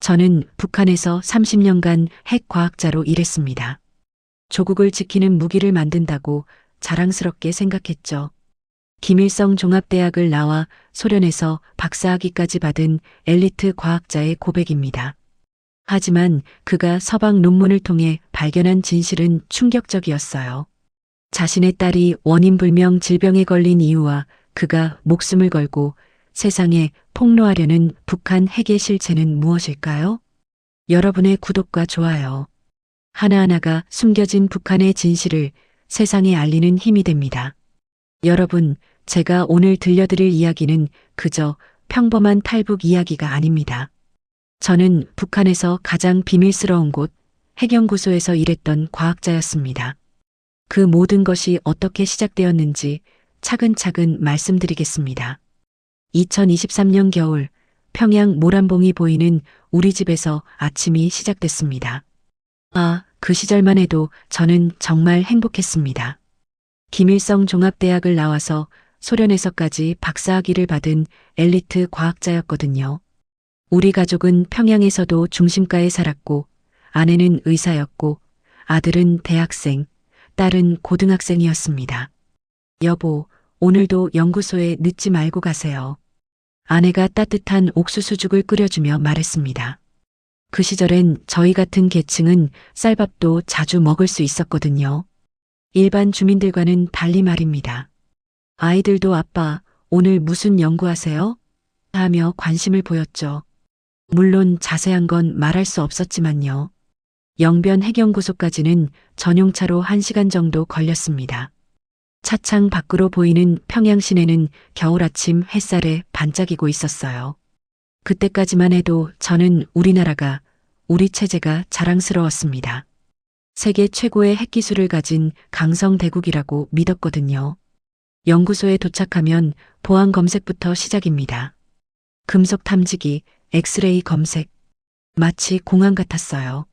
저는 북한에서 30년간 핵과학자로 일했습니다. 조국을 지키는 무기를 만든다고 자랑스럽게 생각했죠. 김일성 종합대학을 나와 소련에서 박사학위까지 받은 엘리트 과학자의 고백입니다. 하지만 그가 서방 논문을 통해 발견한 진실은 충격적이었어요. 자신의 딸이 원인불명 질병에 걸린 이유와 그가 목숨을 걸고 세상에 폭로하려는 북한 핵의 실체는 무엇일까요? 여러분의 구독과 좋아요. 하나하나가 숨겨진 북한의 진실을 세상에 알리는 힘이 됩니다. 여러분, 제가 오늘 들려드릴 이야기는 그저 평범한 탈북 이야기가 아닙니다. 저는 북한에서 가장 비밀스러운 곳, 핵연구소에서 일했던 과학자였습니다. 그 모든 것이 어떻게 시작되었는지 차근차근 말씀드리겠습니다. 2023년 겨울, 평양 모란봉이 보이는 우리 집에서 아침이 시작됐습니다. 그 시절만 해도 저는 정말 행복했습니다. 김일성 종합대학을 나와서 소련에서까지 박사학위를 받은 엘리트 과학자였거든요. 우리 가족은 평양에서도 중심가에 살았고, 아내는 의사였고, 아들은 대학생, 딸은 고등학생이었습니다. 여보, 오늘도 연구소에 늦지 말고 가세요. 아내가 따뜻한 옥수수죽을 끓여주며 말했습니다. 그 시절엔 저희 같은 계층은 쌀밥도 자주 먹을 수 있었거든요. 일반 주민들과는 달리 말입니다. 아이들도 아빠, 오늘 무슨 연구하세요? 하며 관심을 보였죠. 물론 자세한 건 말할 수 없었지만요. 영변 핵연구소까지는 전용차로 1시간 정도 걸렸습니다. 차창 밖으로 보이는 평양 시내는 겨울 아침 햇살에 반짝이고 있었어요. 그때까지만 해도 저는 우리나라가, 우리 체제가 자랑스러웠습니다. 세계 최고의 핵기술을 가진 강성대국이라고 믿었거든요. 연구소에 도착하면 보안 검색부터 시작입니다. 금속 탐지기, 엑스레이 검색. 마치 공항 같았어요.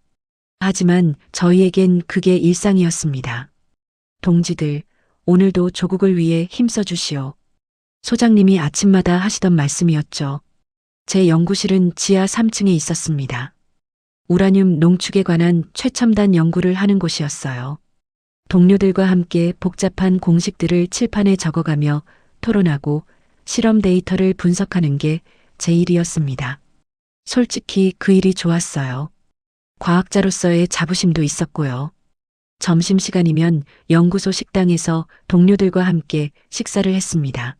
하지만 저희에겐 그게 일상이었습니다. 동지들, 오늘도 조국을 위해 힘써 주시오. 소장님이 아침마다 하시던 말씀이었죠. 제 연구실은 지하 3층에 있었습니다. 우라늄 농축에 관한 최첨단 연구를 하는 곳이었어요. 동료들과 함께 복잡한 공식들을 칠판에 적어가며 토론하고 실험 데이터를 분석하는 게 제 일이었습니다. 솔직히 그 일이 좋았어요. 과학자로서의 자부심도 있었고요. 점심시간이면 연구소 식당에서 동료들과 함께 식사를 했습니다.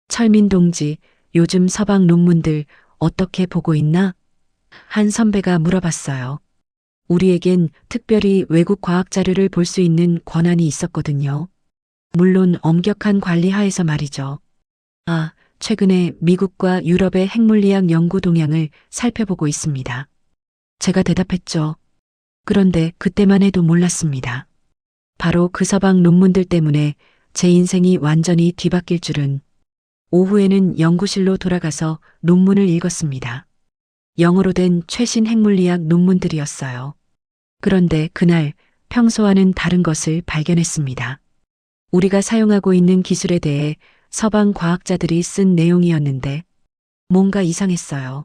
철민 동지, 요즘 서방 논문들 어떻게 보고 있나? 한 선배가 물어봤어요. 우리에겐 특별히 외국 과학 자료를 볼 수 있는 권한이 있었거든요. 물론 엄격한 관리 하에서 말이죠. 최근에 미국과 유럽의 핵물리학 연구 동향을 살펴보고 있습니다. 제가 대답했죠. 그런데 그때만 해도 몰랐습니다. 바로 그 서방 논문들 때문에 제 인생이 완전히 뒤바뀔 줄은. 오후에는 연구실로 돌아가서 논문을 읽었습니다. 영어로 된 최신 핵물리학 논문들이었어요. 그런데 그날 평소와는 다른 것을 발견했습니다. 우리가 사용하고 있는 기술에 대해 서방 과학자들이 쓴 내용이었는데 뭔가 이상했어요.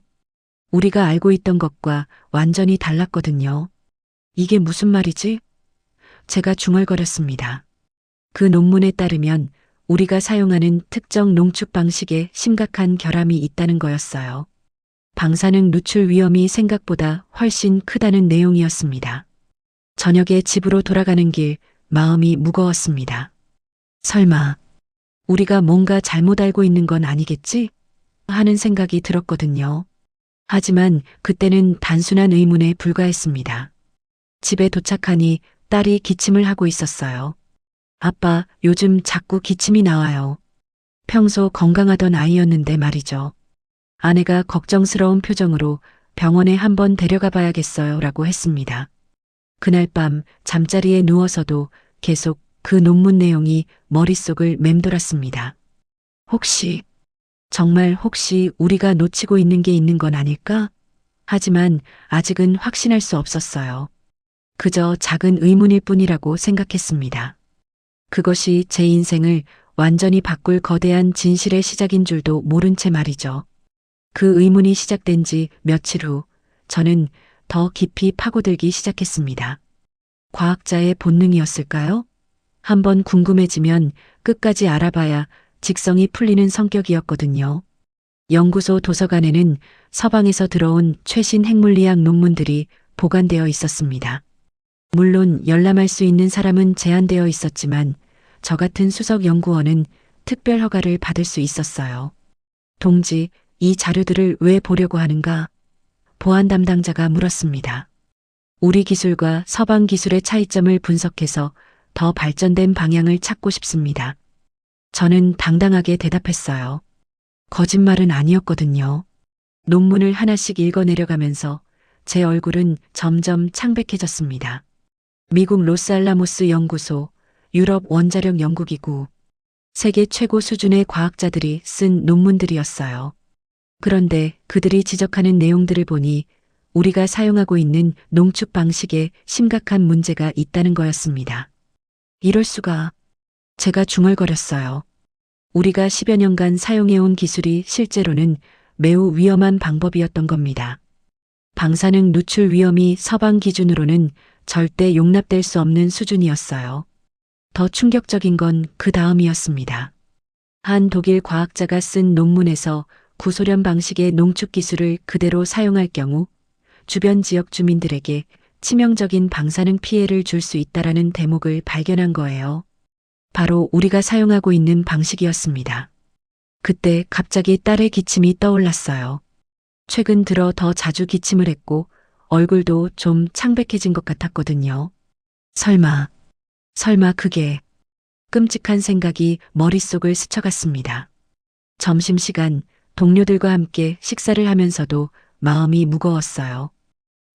우리가 알고 있던 것과 완전히 달랐거든요. 이게 무슨 말이지? 제가 중얼거렸습니다. 그 논문에 따르면 우리가 사용하는 특정 농축 방식에 심각한 결함이 있다는 거였어요. 방사능 누출 위험이 생각보다 훨씬 크다는 내용이었습니다. 저녁에 집으로 돌아가는 길 마음이 무거웠습니다. 설마 우리가 뭔가 잘못 알고 있는 건 아니겠지? 하는 생각이 들었거든요. 하지만 그때는 단순한 의문에 불과했습니다. 집에 도착하니 딸이 기침을 하고 있었어요. 아빠, 요즘 자꾸 기침이 나와요. 평소 건강하던 아이였는데 말이죠. 아내가 걱정스러운 표정으로 병원에 한번 데려가 봐야겠어요 라고 했습니다. 그날 밤 잠자리에 누워서도 계속 그 논문 내용이 머릿속을 맴돌았습니다. 정말 혹시 우리가 놓치고 있는 게 있는 건 아닐까? 하지만 아직은 확신할 수 없었어요. 그저 작은 의문일 뿐이라고 생각했습니다. 그것이 제 인생을 완전히 바꿀 거대한 진실의 시작인 줄도 모른 채 말이죠. 그 의문이 시작된 지 며칠 후 저는 더 깊이 파고들기 시작했습니다. 과학자의 본능이었을까요? 한번 궁금해지면 끝까지 알아봐야 직성이 풀리는 성격이었거든요. 연구소 도서관에는 서방에서 들어온 최신 핵물리학 논문들이 보관되어 있었습니다. 물론 열람할 수 있는 사람은 제한되어 있었지만 저 같은 수석 연구원은 특별 허가를 받을 수 있었어요. 동지, 이 자료들을 왜 보려고 하는가? 보안 담당자가 물었습니다. 우리 기술과 서방 기술의 차이점을 분석해서 더 발전된 방향을 찾고 싶습니다. 저는 당당하게 대답했어요. 거짓말은 아니었거든요. 논문을 하나씩 읽어내려가면서 제 얼굴은 점점 창백해졌습니다. 미국 로스알라모스 연구소, 유럽 원자력 연구기구, 세계 최고 수준의 과학자들이 쓴 논문들이었어요. 그런데 그들이 지적하는 내용들을 보니 우리가 사용하고 있는 농축 방식에 심각한 문제가 있다는 거였습니다. 이럴 수가. 제가 중얼거렸어요. 우리가 10여 년간 사용해온 기술이 실제로는 매우 위험한 방법이었던 겁니다. 방사능 누출 위험이 서방 기준으로는 절대 용납될 수 없는 수준이었어요. 더 충격적인 건 그 다음이었습니다. 한 독일 과학자가 쓴 논문에서 구소련 방식의 농축 기술을 그대로 사용할 경우 주변 지역 주민들에게 치명적인 방사능 피해를 줄 수 있다라는 대목을 발견한 거예요. 바로 우리가 사용하고 있는 방식이었습니다. 그때 갑자기 딸의 기침이 떠올랐어요. 최근 들어 더 자주 기침을 했고 얼굴도 좀 창백해진 것 같았거든요. 설마 그게. 끔찍한 생각이 머릿속을 스쳐갔습니다. 점심시간 동료들과 함께 식사를 하면서도 마음이 무거웠어요.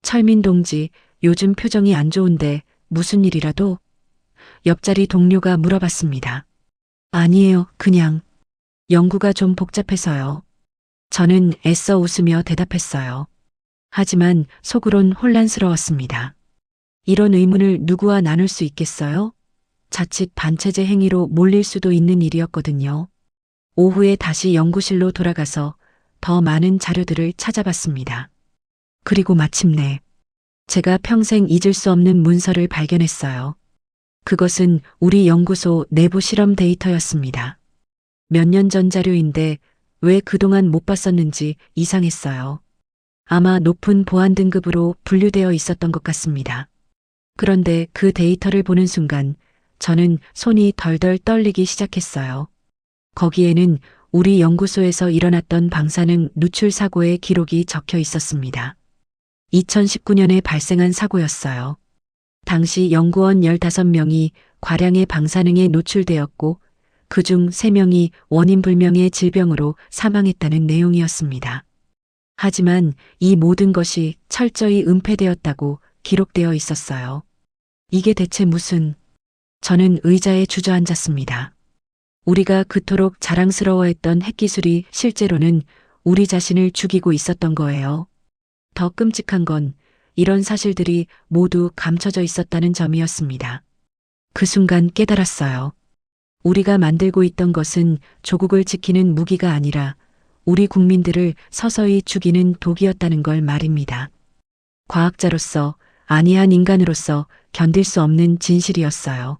철민 동지, 요즘 표정이 안 좋은데 무슨 일이라도? 옆자리 동료가 물어봤습니다. 아니에요, 그냥. 연구가 좀 복잡해서요. 저는 애써 웃으며 대답했어요. 하지만 속으론 혼란스러웠습니다. 이런 의문을 누구와 나눌 수 있겠어요? 자칫 반체제 행위로 몰릴 수도 있는 일이었거든요. 오후에 다시 연구실로 돌아가서 더 많은 자료들을 찾아봤습니다. 그리고 마침내 제가 평생 잊을 수 없는 문서를 발견했어요. 그것은 우리 연구소 내부 실험 데이터였습니다. 몇 년 전 자료인데 왜 그동안 못 봤었는지 이상했어요. 아마 높은 보안 등급으로 분류되어 있었던 것 같습니다. 그런데 그 데이터를 보는 순간 저는 손이 덜덜 떨리기 시작했어요. 거기에는 우리 연구소에서 일어났던 방사능 누출 사고의 기록이 적혀 있었습니다. 2019년에 발생한 사고였어요. 당시 연구원 15명이 과량의 방사능에 노출되었고 그중 3명이 원인 불명의 질병으로 사망했다는 내용이었습니다. 하지만 이 모든 것이 철저히 은폐되었다고 기록되어 있었어요. 이게 대체 무슨... 저는 의자에 주저앉았습니다. 우리가 그토록 자랑스러워했던 핵기술이 실제로는 우리 자신을 죽이고 있었던 거예요. 더 끔찍한 건 이런 사실들이 모두 감춰져 있었다는 점이었습니다. 그 순간 깨달았어요. 우리가 만들고 있던 것은 조국을 지키는 무기가 아니라 우리 국민들을 서서히 죽이는 독이었다는 걸 말입니다. 과학자로서, 아니한 인간으로서 견딜 수 없는 진실이었어요.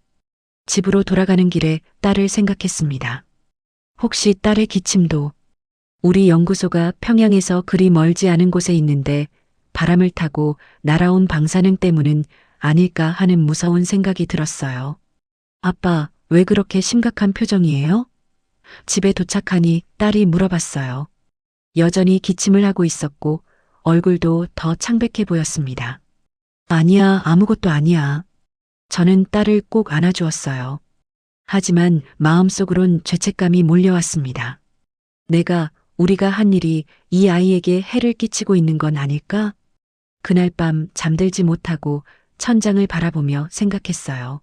집으로 돌아가는 길에 딸을 생각했습니다. 혹시 딸의 기침도 우리 연구소가 평양에서 그리 멀지 않은 곳에 있는데 바람을 타고 날아온 방사능 때문은 아닐까 하는 무서운 생각이 들었어요. 아빠, 왜 그렇게 심각한 표정이에요? 집에 도착하니 딸이 물어봤어요. 여전히 기침을 하고 있었고 얼굴도 더 창백해 보였습니다. 아니야, 아무것도 아니야. 저는 딸을 꼭 안아주었어요. 하지만 마음속으론 죄책감이 몰려왔습니다. 우리가 한 일이 이 아이에게 해를 끼치고 있는 건 아닐까? 그날 밤 잠들지 못하고 천장을 바라보며 생각했어요.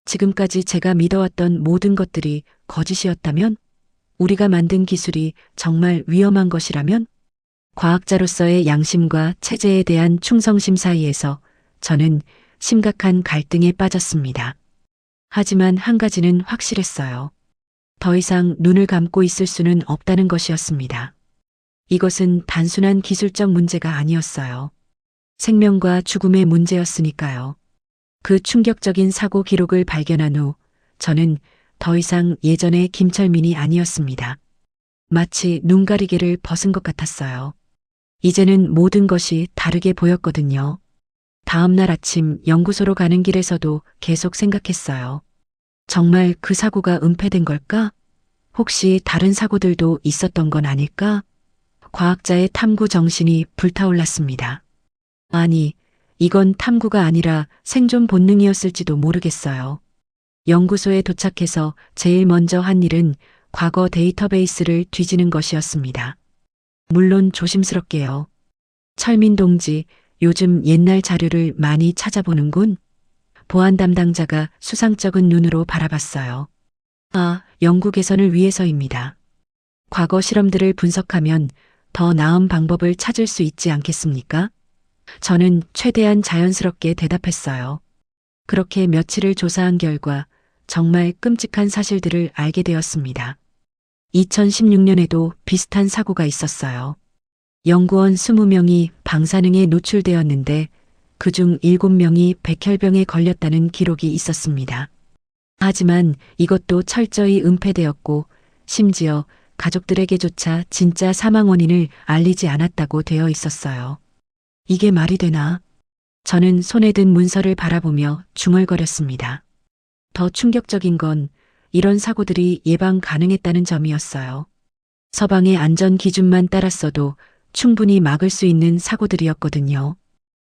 지금까지 제가 믿어왔던 모든 것들이 거짓이었다면? 우리가 만든 기술이 정말 위험한 것이라면? 과학자로서의 양심과 체제에 대한 충성심 사이에서 저는 심각한 갈등에 빠졌습니다. 하지만 한 가지는 확실했어요. 더 이상 눈을 감고 있을 수는 없다는 것이었습니다. 이것은 단순한 기술적 문제가 아니었어요. 생명과 죽음의 문제였으니까요. 그 충격적인 사고 기록을 발견한 후 저는 더 이상 예전의 김철민이 아니었습니다. 마치 눈가리개를 벗은 것 같았어요. 이제는 모든 것이 다르게 보였거든요. 다음 날 아침 연구소로 가는 길에서도 계속 생각했어요. 정말 그 사고가 은폐된 걸까? 혹시 다른 사고들도 있었던 건 아닐까? 과학자의 탐구 정신이 불타올랐습니다. 아니, 이건 탐구가 아니라 생존 본능이었을지도 모르겠어요. 연구소에 도착해서 제일 먼저 한 일은 과거 데이터베이스를 뒤지는 것이었습니다. 물론 조심스럽게요. 철민 동지, 요즘 옛날 자료를 많이 찾아보는군. 보안 담당자가 수상쩍은 눈으로 바라봤어요. 아, 연구 개선을 위해서입니다. 과거 실험들을 분석하면 더 나은 방법을 찾을 수 있지 않겠습니까? 저는 최대한 자연스럽게 대답했어요. 그렇게 며칠을 조사한 결과 정말 끔찍한 사실들을 알게 되었습니다. 2016년에도 비슷한 사고가 있었어요. 연구원 20명이 방사능에 노출되었는데 그중 7명이 백혈병에 걸렸다는 기록이 있었습니다. 하지만 이것도 철저히 은폐되었고 심지어 가족들에게조차 진짜 사망 원인을 알리지 않았다고 되어 있었어요. 이게 말이 되나? 저는 손에 든 문서를 바라보며 중얼거렸습니다. 더 충격적인 건 이런 사고들이 예방 가능했다는 점이었어요. 서방의 안전 기준만 따랐어도 충분히 막을 수 있는 사고들이었거든요.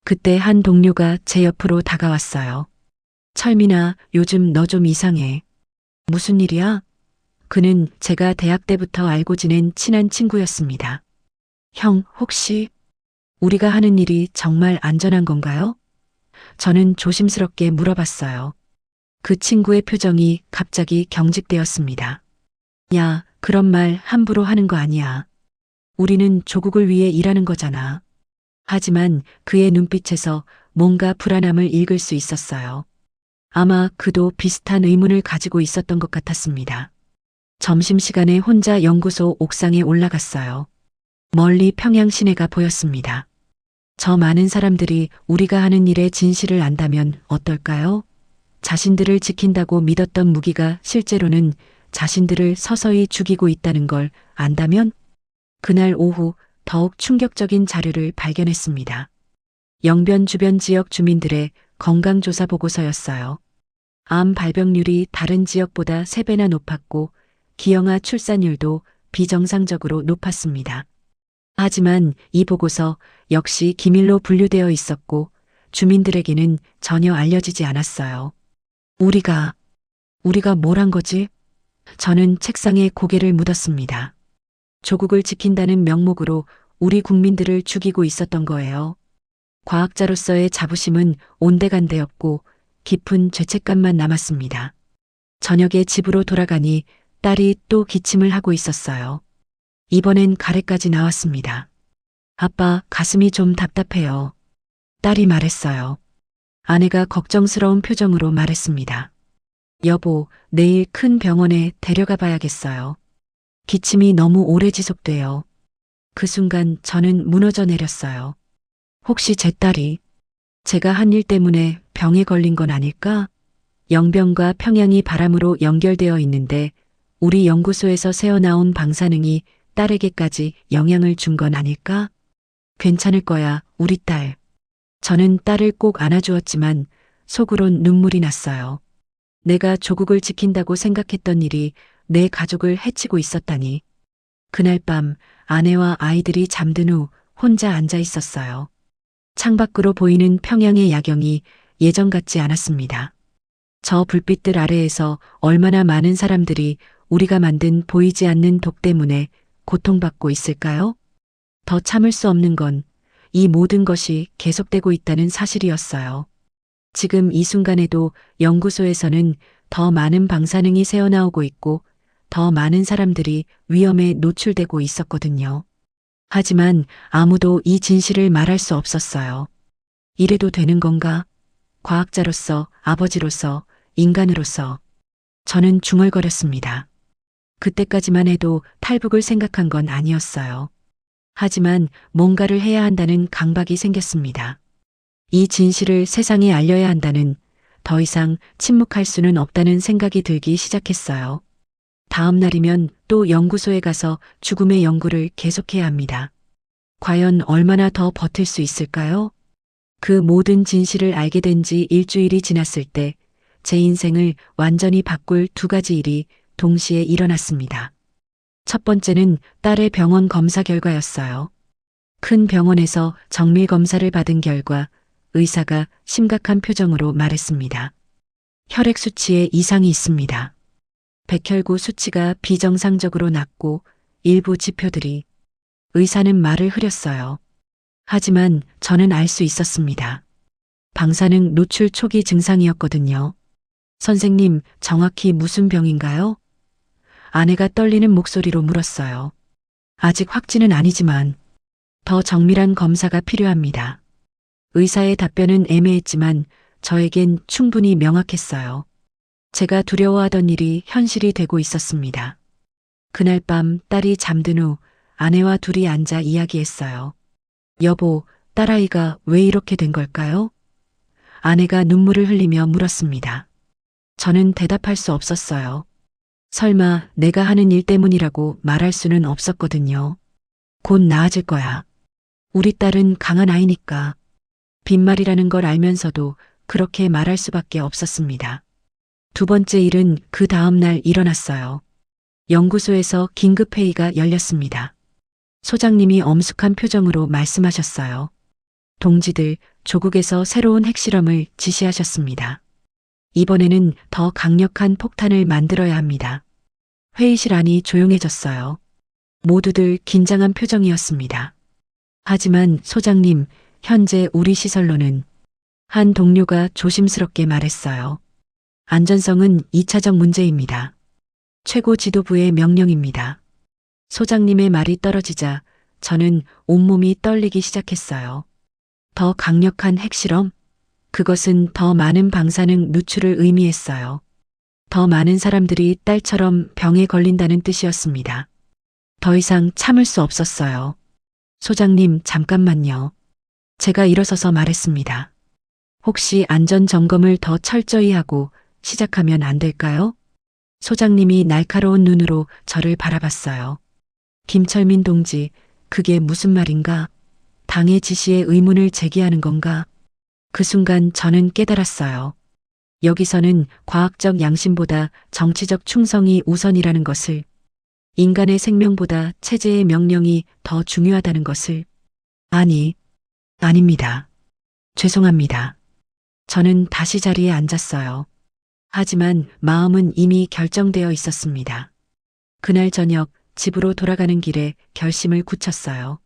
그때 한 동료가 제 옆으로 다가왔어요. 철민아, 요즘 너 좀 이상해. 무슨 일이야? 그는 제가 대학 때부터 알고 지낸 친한 친구였습니다. 형, 혹시 우리가 하는 일이 정말 안전한 건가요? 저는 조심스럽게 물어봤어요. 그 친구의 표정이 갑자기 경직되었습니다. 야, 그런 말 함부로 하는 거 아니야. 우리는 조국을 위해 일하는 거잖아. 하지만 그의 눈빛에서 뭔가 불안함을 읽을 수 있었어요. 아마 그도 비슷한 의문을 가지고 있었던 것 같았습니다. 점심시간에 혼자 연구소 옥상에 올라갔어요. 멀리 평양 시내가 보였습니다. 저 많은 사람들이 우리가 하는 일의 진실을 안다면 어떨까요? 자신들을 지킨다고 믿었던 무기가 실제로는 자신들을 서서히 죽이고 있다는 걸 안다면? 그날 오후 더욱 충격적인 자료를 발견했습니다. 영변 주변 지역 주민들의 건강조사 보고서였어요. 암 발병률이 다른 지역보다 3배나 높았고 기형아 출산율도 비정상적으로 높았습니다. 하지만 이 보고서 역시 기밀로 분류되어 있었고 주민들에게는 전혀 알려지지 않았어요. 우리가 뭘 한 거지? 저는 책상에 고개를 묻었습니다. 조국을 지킨다는 명목으로 우리 국민들을 죽이고 있었던 거예요. 과학자로서의 자부심은 온데간데였고 깊은 죄책감만 남았습니다. 저녁에 집으로 돌아가니 딸이 또 기침을 하고 있었어요. 이번엔 가래까지 나왔습니다. 아빠, 가슴이 좀 답답해요. 딸이 말했어요. 아내가 걱정스러운 표정으로 말했습니다. 여보, 내일 큰 병원에 데려가 봐야겠어요. 기침이 너무 오래 지속돼요. 그 순간 저는 무너져 내렸어요. 혹시 제 딸이 제가 한 일 때문에 병에 걸린 건 아닐까? 영병과 평양이 바람으로 연결되어 있는데 우리 연구소에서 새어나온 방사능이 딸에게까지 영향을 준 건 아닐까? 괜찮을 거야, 우리 딸. 저는 딸을 꼭 안아주었지만 속으론 눈물이 났어요. 내가 조국을 지킨다고 생각했던 일이 내 가족을 해치고 있었다니. 그날 밤 아내와 아이들이 잠든 후 혼자 앉아 있었어요. 창밖으로 보이는 평양의 야경이 예전 같지 않았습니다. 저 불빛들 아래에서 얼마나 많은 사람들이 우리가 만든 보이지 않는 독 때문에 고통받고 있을까요? 더 참을 수 없는 건 이 모든 것이 계속되고 있다는 사실이었어요. 지금 이 순간에도 연구소에서는 더 많은 방사능이 새어나오고 있고 더 많은 사람들이 위험에 노출되고 있었거든요. 하지만 아무도 이 진실을 말할 수 없었어요. 이래도 되는 건가? 과학자로서, 아버지로서, 인간으로서. 저는 중얼거렸습니다. 그때까지만 해도 탈북을 생각한 건 아니었어요. 하지만 뭔가를 해야 한다는 강박이 생겼습니다. 이 진실을 세상에 알려야 한다는, 더 이상 침묵할 수는 없다는 생각이 들기 시작했어요. 다음 날이면 또 연구소에 가서 죽음의 연구를 계속해야 합니다. 과연 얼마나 더 버틸 수 있을까요? 그 모든 진실을 알게 된 지 일주일이 지났을 때 제 인생을 완전히 바꿀 두 가지 일이 동시에 일어났습니다. 첫 번째는 딸의 병원 검사 결과였어요. 큰 병원에서 정밀 검사를 받은 결과 의사가 심각한 표정으로 말했습니다. 혈액 수치에 이상이 있습니다. 백혈구 수치가 비정상적으로 낮고 일부 지표들이. 의사는 말을 흐렸어요. 하지만 저는 알 수 있었습니다. 방사능 노출 초기 증상이었거든요. 선생님, 정확히 무슨 병인가요? 아내가 떨리는 목소리로 물었어요. 아직 확진은 아니지만 더 정밀한 검사가 필요합니다. 의사의 답변은 애매했지만 저에겐 충분히 명확했어요. 제가 두려워하던 일이 현실이 되고 있었습니다. 그날 밤 딸이 잠든 후 아내와 둘이 앉아 이야기했어요. 여보, 딸아이가 왜 이렇게 된 걸까요? 아내가 눈물을 흘리며 물었습니다. 저는 대답할 수 없었어요. 설마 내가 하는 일 때문이라고 말할 수는 없었거든요. 곧 나아질 거야. 우리 딸은 강한 아이니까. 빈말이라는 걸 알면서도 그렇게 말할 수밖에 없었습니다. 두 번째 일은 그 다음 날 일어났어요. 연구소에서 긴급회의가 열렸습니다. 소장님이 엄숙한 표정으로 말씀하셨어요. 동지들, 조국에서 새로운 핵실험을 지시하셨습니다. 이번에는 더 강력한 폭탄을 만들어야 합니다. 회의실 안이 조용해졌어요. 모두들 긴장한 표정이었습니다. 하지만 소장님, 현재 우리 시설로는 한 동료가 조심스럽게 말했어요. 안전성은 2차적 문제입니다. 최고 지도부의 명령입니다. 소장님의 말이 떨어지자 저는 온몸이 떨리기 시작했어요. 더 강력한 핵실험? 그것은 더 많은 방사능 누출을 의미했어요. 더 많은 사람들이 딸처럼 병에 걸린다는 뜻이었습니다. 더 이상 참을 수 없었어요. 소장님, 잠깐만요. 제가 일어서서 말했습니다. 혹시 안전 점검을 더 철저히 하고 시작하면 안 될까요? 소장님이 날카로운 눈으로 저를 바라봤어요. 김철민 동지, 그게 무슨 말인가? 당의 지시에 의문을 제기하는 건가? 그 순간 저는 깨달았어요. 여기서는 과학적 양심보다 정치적 충성이 우선이라는 것을, 인간의 생명보다 체제의 명령이 더 중요하다는 것을. 아닙니다. 죄송합니다. 저는 다시 자리에 앉았어요. 하지만 마음은 이미 결정되어 있었습니다. 그날 저녁 집으로 돌아가는 길에 결심을 굳혔어요.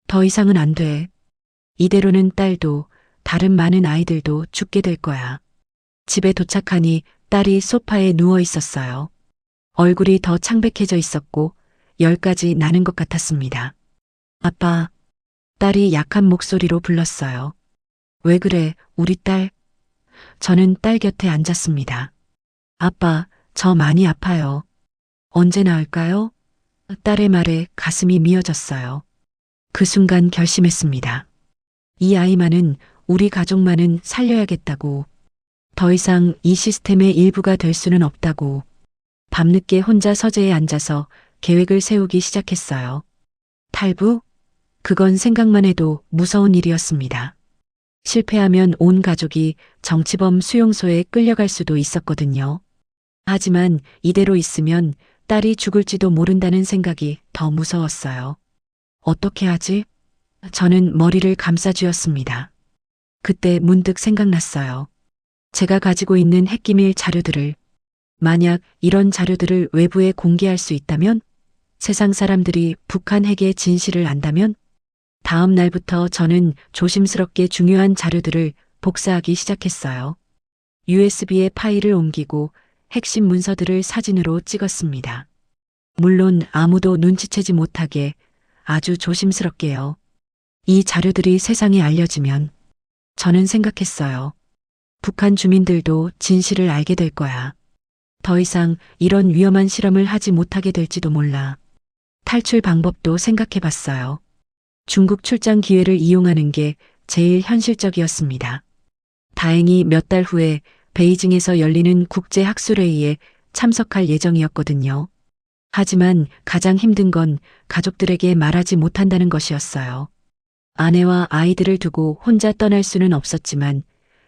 더 이상은 안 돼. 이대로는 딸도 다른 많은 아이들도 죽게 될 거야. 집에 도착하니 딸이 소파에 누워 있었어요. 얼굴이 더 창백해져 있었고 10가지 나는 것 같았습니다. 아빠, 딸이 약한 목소리로 불렀어요. 왜 그래, 우리 딸? 저는 딸 곁에 앉았습니다. 아빠, 저 많이 아파요. 언제 나을까요? 딸의 말에 가슴이 미어졌어요. 그 순간 결심했습니다. 이 아이만은, 우리 가족만은 살려야겠다고. 더 이상 이 시스템의 일부가 될 수는 없다고. 밤늦게 혼자 서재에 앉아서 계획을 세우기 시작했어요. 탈부? 그건 생각만 해도 무서운 일이었습니다. 실패하면 온 가족이 정치범 수용소에 끌려갈 수도 있었거든요. 하지만 이대로 있으면 딸이 죽을지도 모른다는 생각이 더 무서웠어요. 어떻게 하지? 저는 머리를 감싸쥐었습니다. 그때 문득 생각났어요. 제가 가지고 있는 핵기밀 자료들을, 만약 이런 자료들을 외부에 공개할 수 있다면, 세상 사람들이 북한 핵의 진실을 안다면, 다음 날부터 저는 조심스럽게 중요한 자료들을 복사하기 시작했어요. USB에 파일을 옮기고 핵심 문서들을 사진으로 찍었습니다. 물론 아무도 눈치채지 못하게 아주 조심스럽게요. 이 자료들이 세상에 알려지면 저는 생각했어요. 북한 주민들도 진실을 알게 될 거야. 더 이상 이런 위험한 실험을 하지 못하게 될지도 몰라. 탈출 방법도 생각해 봤어요. 중국 출장 기회를 이용하는 게 제일 현실적이었습니다. 다행히 몇 달 후에 베이징에서 열리는 국제학술회의에 참석할 예정이었거든요. 하지만 가장 힘든 건 가족들에게 말하지 못한다는 것이었어요. 아내와 아이들을 두고 혼자 떠날 수는 없었지만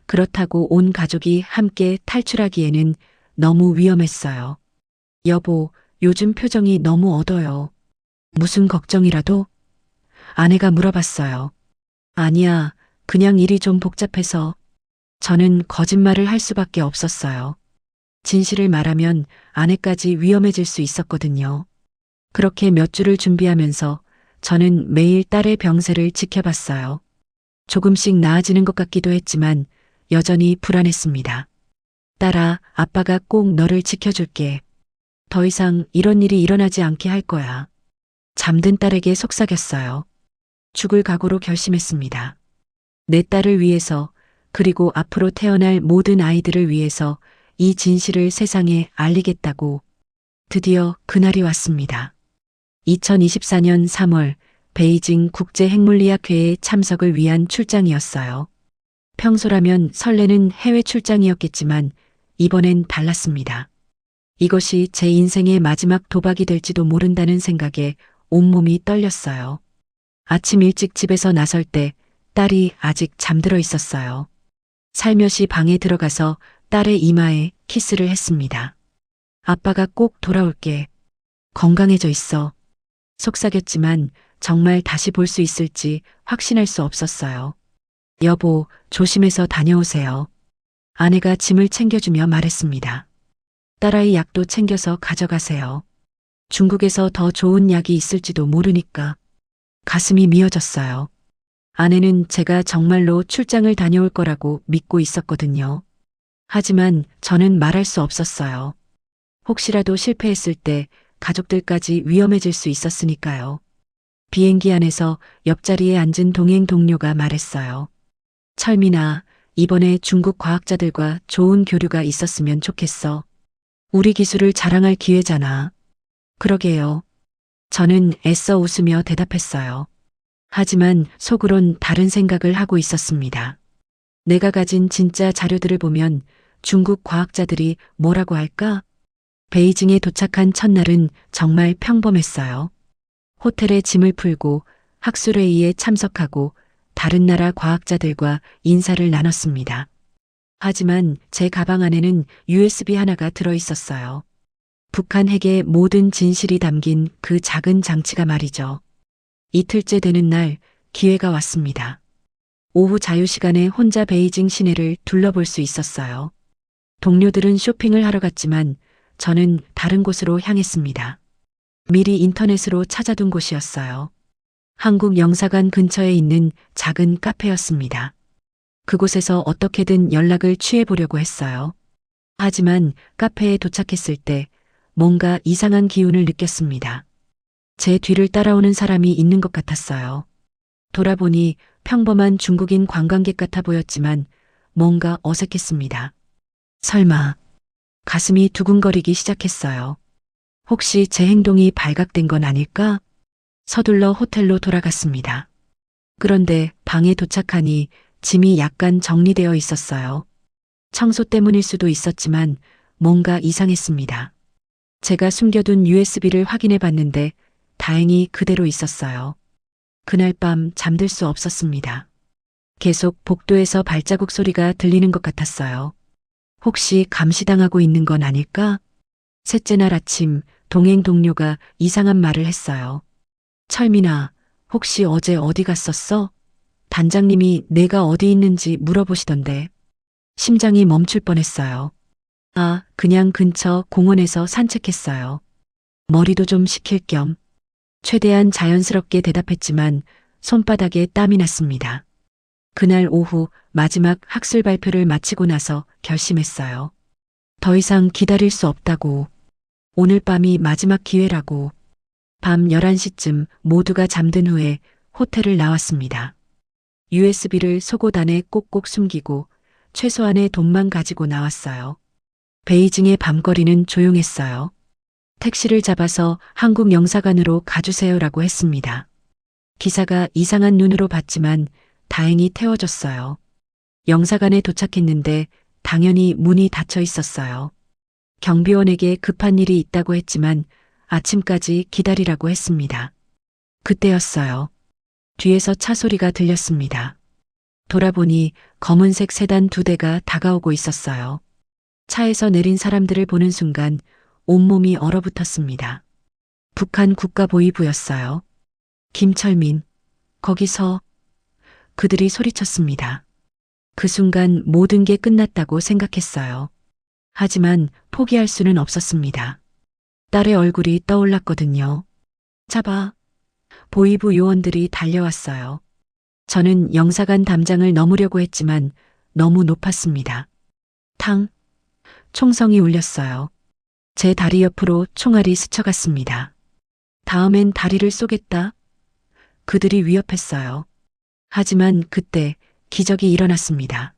그렇다고 온 가족이 함께 탈출하기에는 너무 위험했어요. 여보, 요즘 표정이 너무 어두워요. 무슨 걱정이라도? 아내가 물어봤어요. 아니야, 그냥 일이 좀 복잡해서. 저는 거짓말을 할 수밖에 없었어요. 진실을 말하면 아내까지 위험해질 수 있었거든요. 그렇게 몇 주를 준비하면서 저는 매일 딸의 병세를 지켜봤어요. 조금씩 나아지는 것 같기도 했지만 여전히 불안했습니다. 딸아, 아빠가 꼭 너를 지켜줄게. 더 이상 이런 일이 일어나지 않게 할 거야. 잠든 딸에게 속삭였어요. 죽을 각오로 결심했습니다. 내 딸을 위해서, 그리고 앞으로 태어날 모든 아이들을 위해서 이 진실을 세상에 알리겠다고. 드디어 그날이 왔습니다. 2024년 3월 베이징 국제핵물리학회에 참석을 위한 출장이었어요. 평소라면 설레는 해외 출장이었겠지만 이번엔 달랐습니다. 이것이 제 인생의 마지막 도박이 될지도 모른다는 생각에 온몸이 떨렸어요. 아침 일찍 집에서 나설 때 딸이 아직 잠들어 있었어요. 살며시 방에 들어가서 딸의 이마에 키스를 했습니다. 아빠가 꼭 돌아올게. 건강해져 있어. 속삭였지만 정말 다시 볼 수 있을지 확신할 수 없었어요. 여보, 조심해서 다녀오세요. 아내가 짐을 챙겨주며 말했습니다. 딸아이 약도 챙겨서 가져가세요. 중국에서 더 좋은 약이 있을지도 모르니까. 가슴이 미어졌어요. 아내는 제가 정말로 출장을 다녀올 거라고 믿고 있었거든요. 하지만 저는 말할 수 없었어요. 혹시라도 실패했을 때 가족들까지 위험해질 수 있었으니까요. 비행기 안에서 옆자리에 앉은 동행 동료가 말했어요. 철민아, 이번에 중국 과학자들과 좋은 교류가 있었으면 좋겠어. 우리 기술을 자랑할 기회잖아. 그러게요. 저는 애써 웃으며 대답했어요. 하지만 속으론 다른 생각을 하고 있었습니다. 내가 가진 진짜 자료들을 보면 중국 과학자들이 뭐라고 할까? 베이징에 도착한 첫날은 정말 평범했어요. 호텔에 짐을 풀고 학술회의에 참석하고 다른 나라 과학자들과 인사를 나눴습니다. 하지만 제 가방 안에는 USB 하나가 들어 있었어요. 북한 핵의 모든 진실이 담긴 그 작은 장치가 말이죠. 이틀째 되는 날 기회가 왔습니다. 오후 자유시간에 혼자 베이징 시내를 둘러볼 수 있었어요. 동료들은 쇼핑을 하러 갔지만 저는 다른 곳으로 향했습니다. 미리 인터넷으로 찾아둔 곳이었어요. 한국 영사관 근처에 있는 작은 카페였습니다. 그곳에서 어떻게든 연락을 취해보려고 했어요. 하지만 카페에 도착했을 때 뭔가 이상한 기운을 느꼈습니다. 제 뒤를 따라오는 사람이 있는 것 같았어요. 돌아보니 평범한 중국인 관광객 같아 보였지만 뭔가 어색했습니다. 설마, 가슴이 두근거리기 시작했어요. 혹시 제 행동이 발각된 건 아닐까? 서둘러 호텔로 돌아갔습니다. 그런데 방에 도착하니 짐이 약간 정리되어 있었어요. 청소 때문일 수도 있었지만 뭔가 이상했습니다. 제가 숨겨둔 USB를 확인해 봤는데 다행히 그대로 있었어요. 그날 밤 잠들 수 없었습니다. 계속 복도에서 발자국 소리가 들리는 것 같았어요. 혹시 감시당하고 있는 건 아닐까? 셋째 날 아침 동행 동료가 이상한 말을 했어요. 철민아, 혹시 어제 어디 갔었어? 단장님이 내가 어디 있는지 물어보시던데. 심장이 멈출 뻔했어요. 아, 그냥 근처 공원에서 산책했어요. 머리도 좀 식힐 겸. 최대한 자연스럽게 대답했지만 손바닥에 땀이 났습니다. 그날 오후 마지막 학술 발표를 마치고 나서 결심했어요. 더 이상 기다릴 수 없다고. 오늘 밤이 마지막 기회라고. 밤 11시쯤 모두가 잠든 후에 호텔을 나왔습니다. USB를 속옷 안에 꼭꼭 숨기고 최소한의 돈만 가지고 나왔어요. 베이징의 밤거리는 조용했어요. 택시를 잡아서 한국 영사관으로 가주세요라고 했습니다. 기사가 이상한 눈으로 봤지만 다행히 태워줬어요. 영사관에 도착했는데 당연히 문이 닫혀 있었어요. 경비원에게 급한 일이 있다고 했지만 아침까지 기다리라고 했습니다. 그때였어요. 뒤에서 차 소리가 들렸습니다. 돌아보니 검은색 세단 2대가 다가오고 있었어요. 차에서 내린 사람들을 보는 순간 온몸이 얼어붙었습니다. 북한 국가보위부였어요. 김철민, 거기서. 그들이 소리쳤습니다. 그 순간 모든 게 끝났다고 생각했어요. 하지만 포기할 수는 없었습니다. 딸의 얼굴이 떠올랐거든요. 잡아. 보위부 요원들이 달려왔어요. 저는 영사관 담장을 넘으려고 했지만 너무 높았습니다. 탕! 총성이 울렸어요. 제 다리 옆으로 총알이 스쳐갔습니다. 다음엔 다리를 쏘겠다. 그들이 위협했어요. 하지만 그때 기적이 일어났습니다.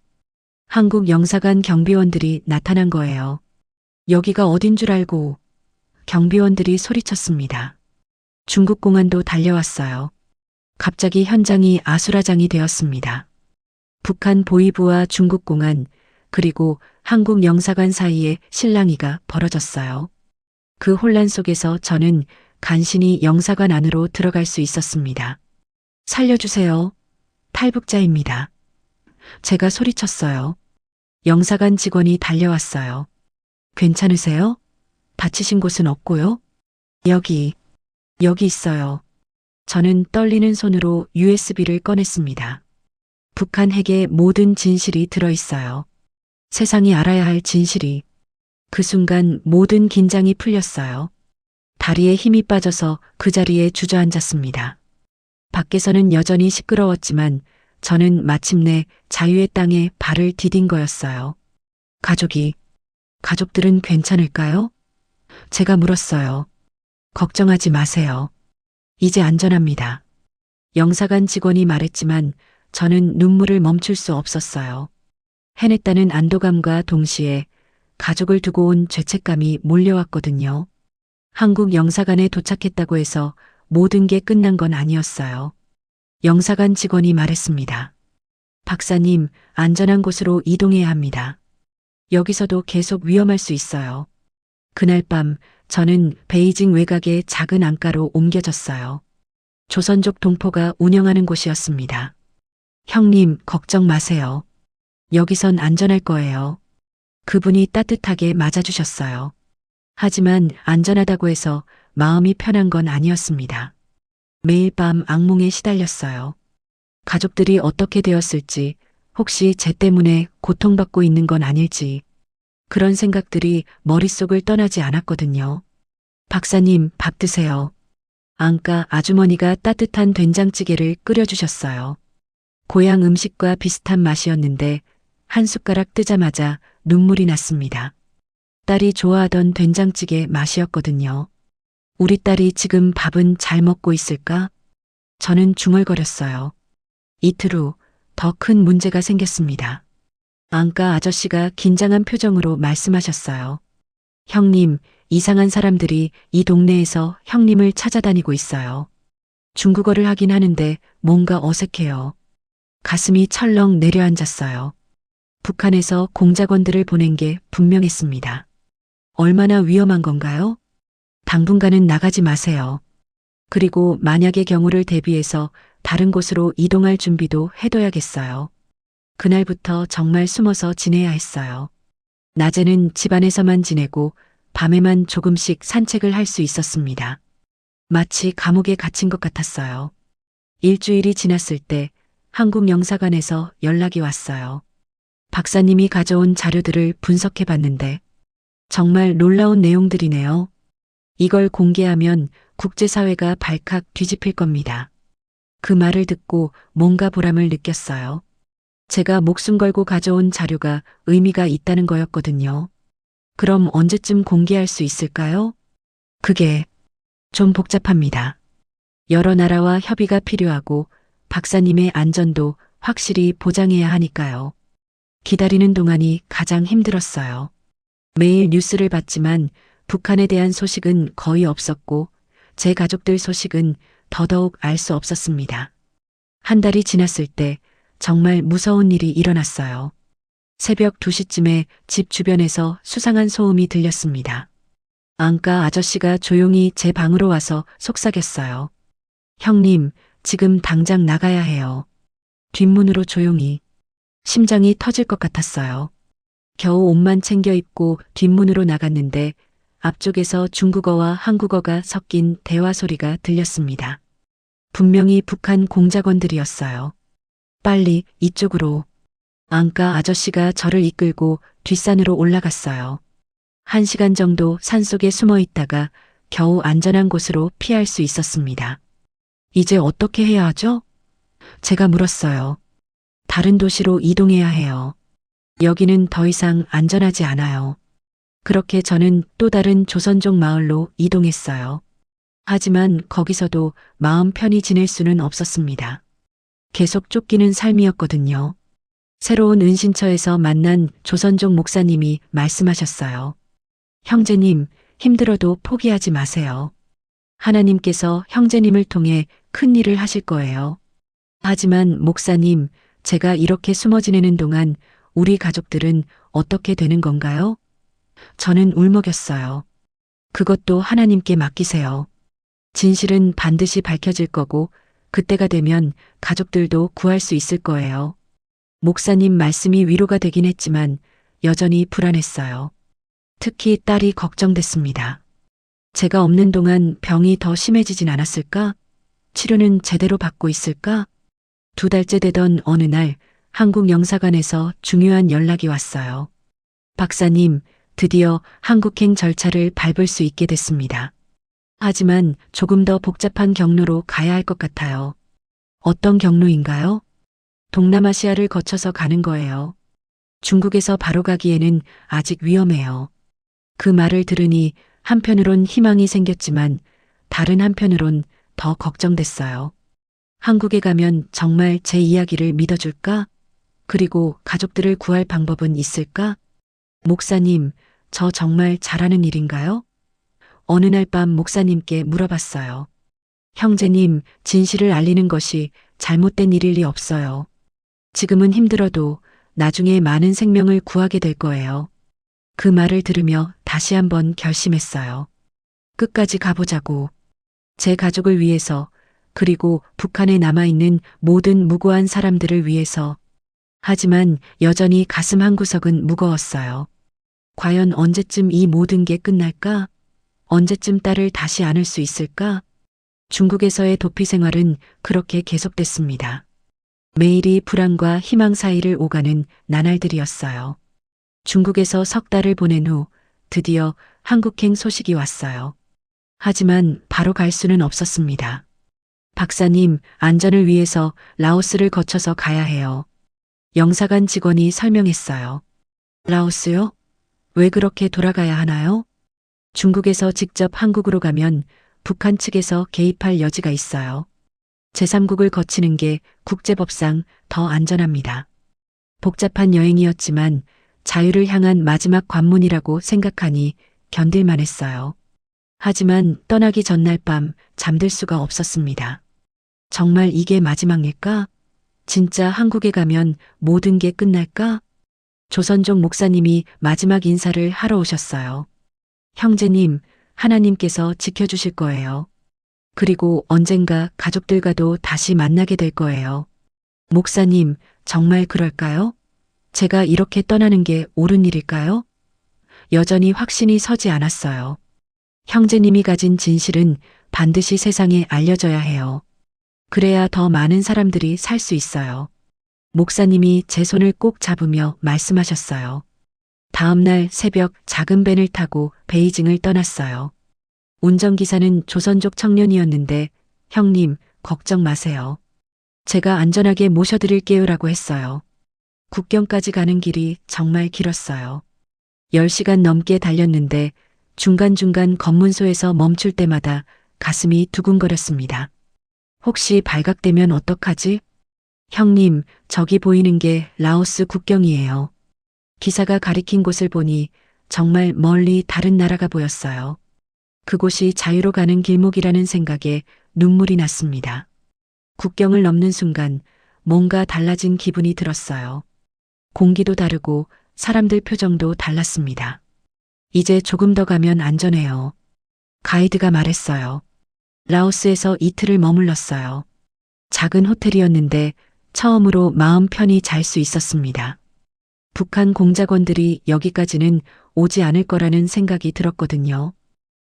한국 영사관 경비원들이 나타난 거예요. 여기가 어딘 줄 알고. 경비원들이 소리쳤습니다. 중국 공안도 달려왔어요. 갑자기 현장이 아수라장이 되었습니다. 북한 보위부와 중국 공안 그리고 한국 영사관 사이에 실랑이가 벌어졌어요. 그 혼란 속에서 저는 간신히 영사관 안으로 들어갈 수 있었습니다. 살려주세요. 탈북자입니다. 제가 소리쳤어요. 영사관 직원이 달려왔어요. 괜찮으세요? 다치신 곳은 없고요? 여기 있어요. 저는 떨리는 손으로 USB를 꺼냈습니다. 북한 핵의 모든 진실이 들어있어요. 세상이 알아야 할 진실이. 그 순간 모든 긴장이 풀렸어요. 다리에 힘이 빠져서 그 자리에 주저앉았습니다. 밖에서는 여전히 시끄러웠지만 저는 마침내 자유의 땅에 발을 디딘 거였어요. 가족들은 괜찮을까요? 제가 물었어요. 걱정하지 마세요. 이제 안전합니다. 영사관 직원이 말했지만 저는 눈물을 멈출 수 없었어요. 해냈다는 안도감과 동시에 가족을 두고 온 죄책감이 몰려왔거든요. 한국 영사관에 도착했다고 해서 모든 게 끝난 건 아니었어요. 영사관 직원이 말했습니다. 박사님, 안전한 곳으로 이동해야 합니다. 여기서도 계속 위험할 수 있어요. 그날 밤 저는 베이징 외곽의 작은 안가로 옮겨졌어요. 조선족 동포가 운영하는 곳이었습니다. 형님, 걱정 마세요. 여기선 안전할 거예요. 그분이 따뜻하게 맞아주셨어요. 하지만 안전하다고 해서 마음이 편한 건 아니었습니다. 매일 밤 악몽에 시달렸어요. 가족들이 어떻게 되었을지, 혹시 제 때문에 고통받고 있는 건 아닐지, 그런 생각들이 머릿속을 떠나지 않았거든요. 박사님, 밥 드세요. 안가 아주머니가 따뜻한 된장찌개를 끓여주셨어요. 고향 음식과 비슷한 맛이었는데 한 숟가락 뜨자마자 눈물이 났습니다. 딸이 좋아하던 된장찌개 맛이었거든요. 우리 딸이 지금 밥은 잘 먹고 있을까? 저는 중얼거렸어요. 이틀 후 더 큰 문제가 생겼습니다. 안가 아저씨가 긴장한 표정으로 말씀하셨어요. 형님, 이상한 사람들이 이 동네에서 형님을 찾아다니고 있어요. 중국어를 하긴 하는데 뭔가 어색해요. 가슴이 철렁 내려앉았어요. 북한에서 공작원들을 보낸 게 분명했습니다. 얼마나 위험한 건가요? 당분간은 나가지 마세요. 그리고 만약의 경우를 대비해서 다른 곳으로 이동할 준비도 해둬야겠어요. 그날부터 정말 숨어서 지내야 했어요. 낮에는 집안에서만 지내고 밤에만 조금씩 산책을 할 수 있었습니다. 마치 감옥에 갇힌 것 같았어요. 일주일이 지났을 때 한국 영사관에서 연락이 왔어요. 박사님이 가져온 자료들을 분석해 봤는데 정말 놀라운 내용들이네요. 이걸 공개하면 국제사회가 발칵 뒤집힐 겁니다. 그 말을 듣고 뭔가 보람을 느꼈어요. 제가 목숨 걸고 가져온 자료가 의미가 있다는 거였거든요. 그럼 언제쯤 공개할 수 있을까요? 그게 좀 복잡합니다. 여러 나라와 협의가 필요하고 박사님의 안전도 확실히 보장해야 하니까요. 기다리는 동안이 가장 힘들었어요. 매일 뉴스를 봤지만 북한에 대한 소식은 거의 없었고 제 가족들 소식은 더더욱 알 수 없었습니다. 한 달이 지났을 때 정말 무서운 일이 일어났어요. 새벽 2시쯤에 집 주변에서 수상한 소음이 들렸습니다. 안과 아저씨가 조용히 제 방으로 와서 속삭였어요. 형님, 지금 당장 나가야 해요. 뒷문으로 조용히. 심장이 터질 것 같았어요. 겨우 옷만 챙겨 입고 뒷문으로 나갔는데 앞쪽에서 중국어와 한국어가 섞인 대화 소리가 들렸습니다. 분명히 북한 공작원들이었어요. 빨리 이쪽으로. 안과 아저씨가 저를 이끌고 뒷산으로 올라갔어요. 1시간 정도 산속에 숨어 있다가 겨우 안전한 곳으로 피할 수 있었습니다. 이제 어떻게 해야 하죠? 제가 물었어요. 다른 도시로 이동해야 해요. 여기는 더 이상 안전하지 않아요. 그렇게 저는 또 다른 조선족 마을로 이동했어요. 하지만 거기서도 마음 편히 지낼 수는 없었습니다. 계속 쫓기는 삶이었거든요. 새로운 은신처에서 만난 조선족 목사님이 말씀하셨어요. 형제님, 힘들어도 포기하지 마세요. 하나님께서 형제님을 통해 큰 일을 하실 거예요. 하지만 목사님, 제가 이렇게 숨어 지내는 동안 우리 가족들은 어떻게 되는 건가요? 저는 울먹였어요. 그것도 하나님께 맡기세요. 진실은 반드시 밝혀질 거고 그때가 되면 가족들도 구할 수 있을 거예요. 목사님 말씀이 위로가 되긴 했지만 여전히 불안했어요. 특히 딸이 걱정됐습니다. 제가 없는 동안 병이 더 심해지진 않았을까? 치료는 제대로 받고 있을까? 2달째 되던 어느 날 한국 영사관에서 중요한 연락이 왔어요. 박사님, 드디어 한국행 절차를 밟을 수 있게 됐습니다. 하지만 조금 더 복잡한 경로로 가야 할 것 같아요. 어떤 경로인가요? 동남아시아를 거쳐서 가는 거예요. 중국에서 바로 가기에는 아직 위험해요. 그 말을 들으니 한편으론 희망이 생겼지만 다른 한편으론 더 걱정됐어요. 한국에 가면 정말 제 이야기를 믿어줄까? 그리고 가족들을 구할 방법은 있을까? 목사님, 저 정말 잘하는 일인가요? 어느 날 밤 목사님께 물어봤어요. 형제님, 진실을 알리는 것이 잘못된 일일 리 없어요. 지금은 힘들어도 나중에 많은 생명을 구하게 될 거예요. 그 말을 들으며 다시 한번 결심했어요. 끝까지 가보자고. 제 가족을 위해서, 그리고 북한에 남아있는 모든 무고한 사람들을 위해서. 하지만 여전히 가슴 한구석은 무거웠어요. 과연 언제쯤 이 모든 게 끝날까? 언제쯤 딸을 다시 안을 수 있을까? 중국에서의 도피 생활은 그렇게 계속됐습니다. 매일이 불안과 희망 사이를 오가는 나날들이었어요. 중국에서 석 달을 보낸 후 드디어 한국행 소식이 왔어요. 하지만 바로 갈 수는 없었습니다. 박사님, 안전을 위해서 라오스를 거쳐서 가야 해요. 영사관 직원이 설명했어요. 라오스요? 왜 그렇게 돌아가야 하나요? 중국에서 직접 한국으로 가면 북한 측에서 개입할 여지가 있어요. 제3국을 거치는 게 국제법상 더 안전합니다. 복잡한 여행이었지만 자유를 향한 마지막 관문이라고 생각하니 견딜만 했어요. 하지만 떠나기 전날 밤 잠들 수가 없었습니다. 정말 이게 마지막일까? 진짜 한국에 가면 모든 게 끝날까? 조선족 목사님이 마지막 인사를 하러 오셨어요. 형제님, 하나님께서 지켜주실 거예요. 그리고 언젠가 가족들과도 다시 만나게 될 거예요. 목사님, 정말 그럴까요? 제가 이렇게 떠나는 게 옳은 일일까요? 여전히 확신이 서지 않았어요. 형제님이 가진 진실은 반드시 세상에 알려져야 해요. 그래야 더 많은 사람들이 살 수 있어요. 목사님이 제 손을 꼭 잡으며 말씀하셨어요. 다음 날 새벽 작은 밴을 타고 베이징을 떠났어요. 운전기사는 조선족 청년이었는데 형님, 걱정 마세요. 제가 안전하게 모셔드릴게요라고 했어요. 국경까지 가는 길이 정말 길었어요. 10시간 넘게 달렸는데 중간중간 검문소에서 멈출 때마다 가슴이 두근거렸습니다. 혹시 발각되면 어떡하지? 형님, 저기 보이는 게 라오스 국경이에요. 기사가 가리킨 곳을 보니 정말 멀리 다른 나라가 보였어요. 그곳이 자유로 가는 길목이라는 생각에 눈물이 났습니다. 국경을 넘는 순간 뭔가 달라진 기분이 들었어요. 공기도 다르고 사람들 표정도 달랐습니다. 이제 조금 더 가면 안전해요. 가이드가 말했어요. 라오스에서 이틀을 머물렀어요. 작은 호텔이었는데 처음으로 마음 편히 잘 수 있었습니다. 북한 공작원들이 여기까지는 오지 않을 거라는 생각이 들었거든요.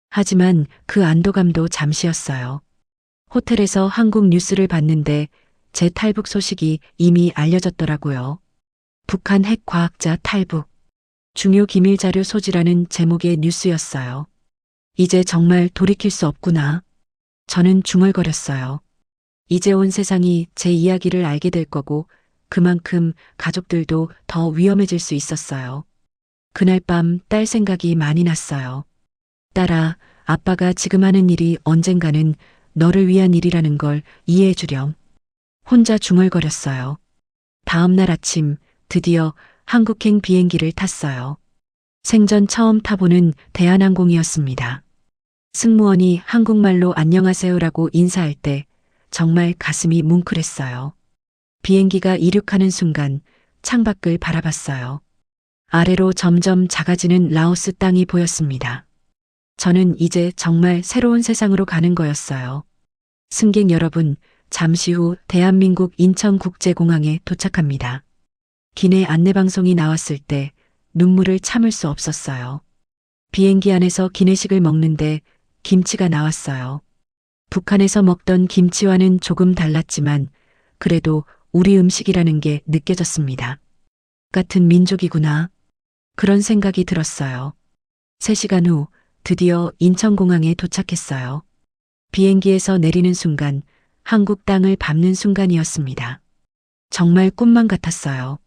하지만 그 안도감도 잠시였어요. 호텔에서 한국 뉴스를 봤는데 제 탈북 소식이 이미 알려졌더라고요. 북한 핵 과학자 탈북. 중요 기밀 자료 소지라는 제목의 뉴스였어요. 이제 정말 돌이킬 수 없구나. 저는 중얼거렸어요. 이제 온 세상이 제 이야기를 알게 될 거고 그만큼 가족들도 더 위험해질 수 있었어요. 그날 밤 딸 생각이 많이 났어요. 딸아, 아빠가 지금 하는 일이 언젠가는 너를 위한 일이라는 걸 이해해 주렴. 혼자 중얼거렸어요. 다음 날 아침 드디어 한국행 비행기를 탔어요. 생전 처음 타보는 대한항공이었습니다. 승무원이 한국말로 안녕하세요라고 인사할 때 정말 가슴이 뭉클했어요. 비행기가 이륙하는 순간 창밖을 바라봤어요. 아래로 점점 작아지는 라오스 땅이 보였습니다. 저는 이제 정말 새로운 세상으로 가는 거였어요. 승객 여러분, 잠시 후 대한민국 인천국제공항에 도착합니다. 기내 안내방송이 나왔을 때 눈물을 참을 수 없었어요. 비행기 안에서 기내식을 먹는데 김치가 나왔어요. 북한에서 먹던 김치와는 조금 달랐지만 그래도 우리 음식이라는 게 느껴졌습니다. 같은 민족이구나. 그런 생각이 들었어요. 3시간 후 드디어 인천공항에 도착했어요. 비행기에서 내리는 순간 한국 땅을 밟는 순간이었습니다. 정말 꿈만 같았어요.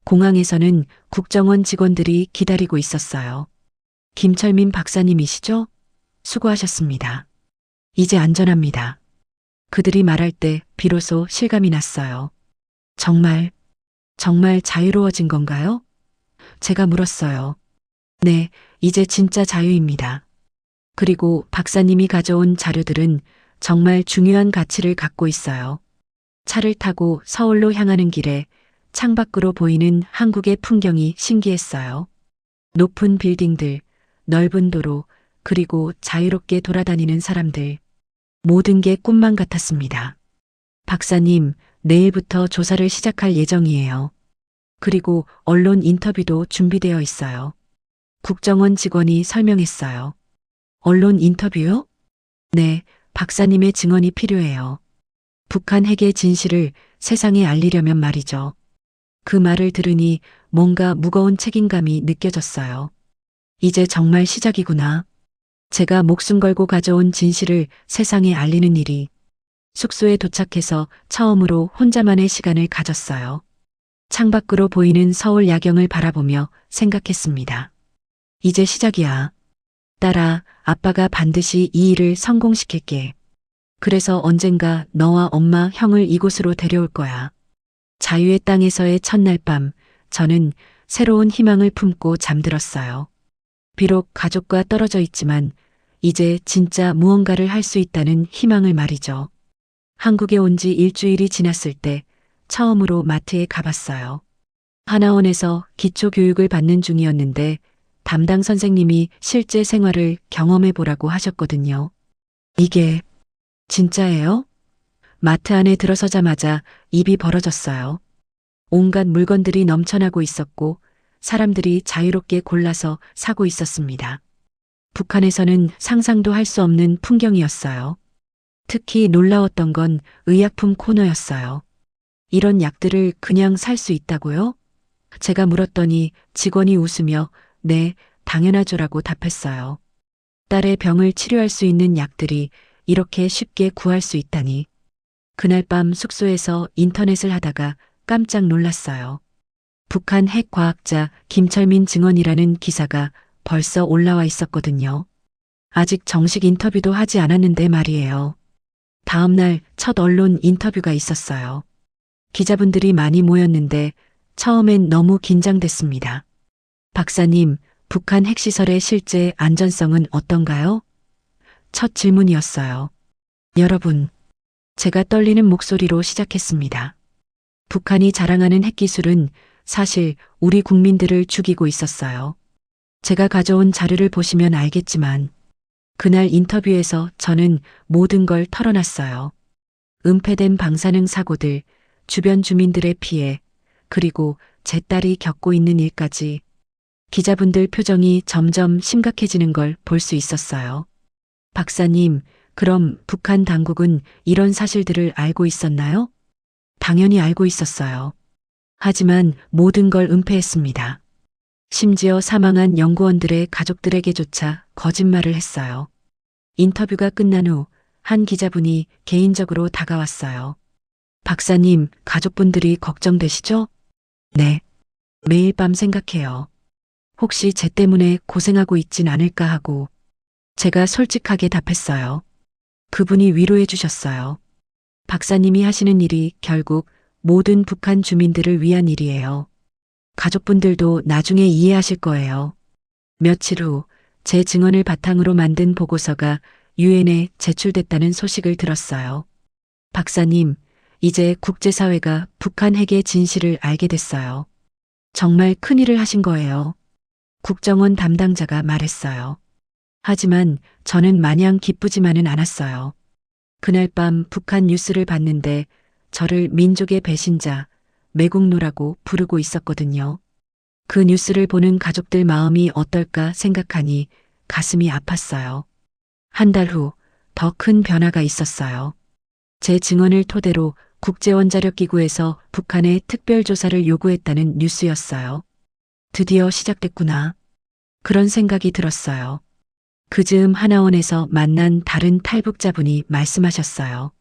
공항에서는 국정원 직원들이 기다리고 있었어요. 김철민 박사님이시죠? 수고하셨습니다. 이제 안전합니다. 그들이 말할 때 비로소 실감이 났어요. 정말 자유로워진 건가요? 제가 물었어요. 네, 이제 진짜 자유입니다. 그리고 박사님이 가져온 자료들은 정말 중요한 가치를 갖고 있어요. 차를 타고 서울로 향하는 길에 창밖으로 보이는 한국의 풍경이 신기했어요. 높은 빌딩들, 넓은 도로, 그리고 자유롭게 돌아다니는 사람들. 모든 게 꿈만 같았습니다. 박사님, 내일부터 조사를 시작할 예정이에요. 그리고 언론 인터뷰도 준비되어 있어요. 국정원 직원이 설명했어요. 언론 인터뷰요? 네, 박사님의 증언이 필요해요. 북한 핵의 진실을 세상에 알리려면 말이죠. 그 말을 들으니 뭔가 무거운 책임감이 느껴졌어요. 이제 정말 시작이구나. 제가 목숨 걸고 가져온 진실을 세상에 알리는 일이. 숙소에 도착해서 처음으로 혼자만의 시간을 가졌어요. 창밖으로 보이는 서울 야경을 바라보며 생각했습니다. 이제 시작이야. 딸아, 아빠가 반드시 이 일을 성공시킬게. 그래서 언젠가 너와 엄마, 형을 이곳으로 데려올 거야. 자유의 땅에서의 첫날 밤, 저는 새로운 희망을 품고 잠들었어요. 비록 가족과 떨어져 있지만 이제 진짜 무언가를 할 수 있다는 희망을 말이죠. 한국에 온 지 일주일이 지났을 때 처음으로 마트에 가봤어요. 하나원에서 기초교육을 받는 중이었는데 담당 선생님이 실제 생활을 경험해 보라고 하셨거든요. 이게 진짜예요? 마트 안에 들어서자마자 입이 벌어졌어요. 온갖 물건들이 넘쳐나고 있었고 사람들이 자유롭게 골라서 사고 있었습니다. 북한에서는 상상도 할 수 없는 풍경이었어요. 특히 놀라웠던 건 의약품 코너였어요. 이런 약들을 그냥 살 수 있다고요? 제가 물었더니 직원이 웃으며 네, 당연하죠라고 답했어요. 딸의 병을 치료할 수 있는 약들이 이렇게 쉽게 구할 수 있다니. 그날 밤 숙소에서 인터넷을 하다가 깜짝 놀랐어요. 북한 핵과학자 김철민 증언이라는 기사가 벌써 올라와 있었거든요. 아직 정식 인터뷰도 하지 않았는데 말이에요. 다음 날 첫 언론 인터뷰가 있었어요. 기자분들이 많이 모였는데 처음엔 너무 긴장됐습니다. 박사님, 북한 핵시설의 실제 안전성은 어떤가요? 첫 질문이었어요. 여러분, 제가 떨리는 목소리로 시작했습니다. 북한이 자랑하는 핵기술은 사실 우리 국민들을 죽이고 있었어요. 제가 가져온 자료를 보시면 알겠지만 그날 인터뷰에서 저는 모든 걸 털어놨어요. 은폐된 방사능 사고들, 주변 주민들의 피해, 그리고 제 딸이 겪고 있는 일까지. 기자분들 표정이 점점 심각해지는 걸 볼 수 있었어요. 박사님, 그럼 북한 당국은 이런 사실들을 알고 있었나요? 당연히 알고 있었어요. 하지만 모든 걸 은폐했습니다. 심지어 사망한 연구원들의 가족들에게조차 거짓말을 했어요. 인터뷰가 끝난 후 한 기자분이 개인적으로 다가왔어요. 박사님, 가족분들이 걱정되시죠? 네. 매일 밤 생각해요. 혹시 쟤 때문에 고생하고 있진 않을까 하고 제가 솔직하게 답했어요. 그분이 위로해 주셨어요. 박사님이 하시는 일이 결국 모든 북한 주민들을 위한 일이에요. 가족분들도 나중에 이해하실 거예요. 며칠 후 제 증언을 바탕으로 만든 보고서가 유엔에 제출됐다는 소식을 들었어요. 박사님, 이제 국제사회가 북한 핵의 진실을 알게 됐어요. 정말 큰일을 하신 거예요. 국정원 담당자가 말했어요. 하지만 저는 마냥 기쁘지만은 않았어요. 그날 밤 북한 뉴스를 봤는데 저를 민족의 배신자, 매국노라고 부르고 있었거든요. 그 뉴스를 보는 가족들 마음이 어떨까 생각하니 가슴이 아팠어요. 한 달 후 더 큰 변화가 있었어요. 제 증언을 토대로 국제원자력기구에서 북한의 특별조사를 요구했다는 뉴스였어요. 드디어 시작됐구나. 그런 생각이 들었어요. 그 즈음 하나원에서 만난 다른 탈북자분이 말씀하셨어요.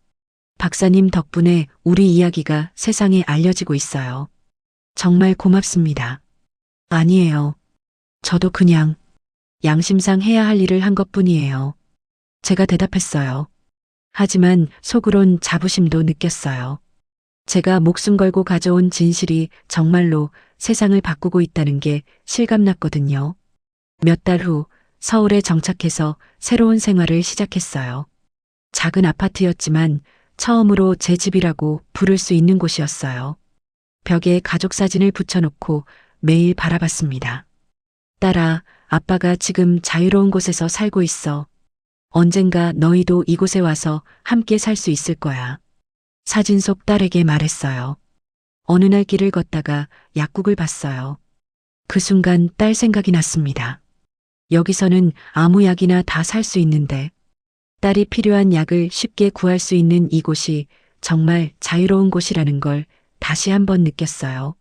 박사님 덕분에 우리 이야기가 세상에 알려지고 있어요. 정말 고맙습니다. 아니에요. 저도 그냥 양심상 해야 할 일을 한 것뿐이에요. 제가 대답했어요. 하지만 속으론 자부심도 느꼈어요. 제가 목숨 걸고 가져온 진실이 정말로 세상을 바꾸고 있다는 게 실감났거든요. 몇 달 후 서울에 정착해서 새로운 생활을 시작했어요. 작은 아파트였지만 처음으로 제 집이라고 부를 수 있는 곳이었어요. 벽에 가족 사진을 붙여놓고 매일 바라봤습니다. 딸아, 아빠가 지금 자유로운 곳에서 살고 있어. 언젠가 너희도 이곳에 와서 함께 살 수 있을 거야. 사진 속 딸에게 말했어요. 어느 날 길을 걷다가 약국을 봤어요. 그 순간 딸 생각이 났습니다. 여기서는 아무 약이나 다 살 수 있는데 딸이 필요한 약을 쉽게 구할 수 있는 이곳이 정말 자유로운 곳이라는 걸 다시 한번 느꼈어요.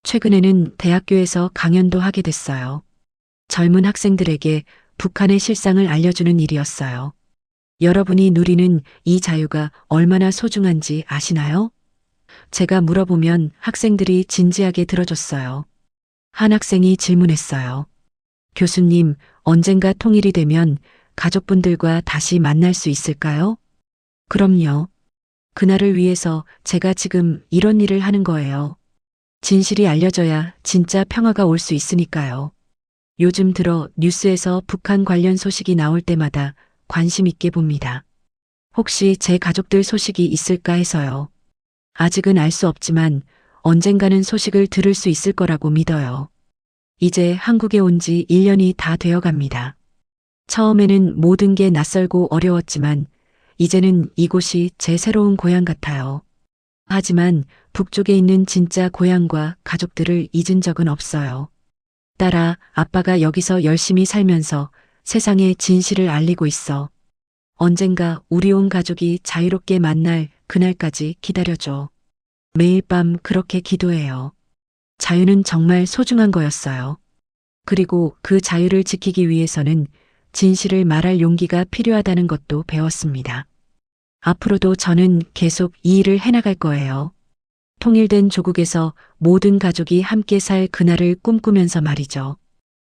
최근에는 대학교에서 강연도 하게 됐어요. 젊은 학생들에게 북한의 실상을 알려주는 일이었어요. 여러분이 누리는 이 자유가 얼마나 소중한지 아시나요? 제가 물어보면 학생들이 진지하게 들어줬어요. 한 학생이 질문했어요. 교수님, 언젠가 통일이 되면 가족분들과 다시 만날 수 있을까요? 그럼요. 그날을 위해서 제가 지금 이런 일을 하는 거예요. 진실이 알려져야 진짜 평화가 올 수 있으니까요. 요즘 들어 뉴스에서 북한 관련 소식이 나올 때마다 관심 있게 봅니다. 혹시 제 가족들 소식이 있을까 해서요. 아직은 알 수 없지만 언젠가는 소식을 들을 수 있을 거라고 믿어요. 이제 한국에 온 지 1년이 다 되어 갑니다. 처음에는 모든 게 낯설고 어려웠지만 이제는 이곳이 제 새로운 고향 같아요. 하지만 북쪽에 있는 진짜 고향과 가족들을 잊은 적은 없어요. 딸아, 아빠가 여기서 열심히 살면서 세상에 진실을 알리고 있어. 언젠가 우리 온 가족이 자유롭게 만날 그날까지 기다려줘. 매일 밤 그렇게 기도해요. 자유는 정말 소중한 거였어요. 그리고 그 자유를 지키기 위해서는 진실을 말할 용기가 필요하다는 것도 배웠습니다. 앞으로도 저는 계속 이 일을 해나갈 거예요. 통일된 조국에서 모든 가족이 함께 살 그날을 꿈꾸면서 말이죠.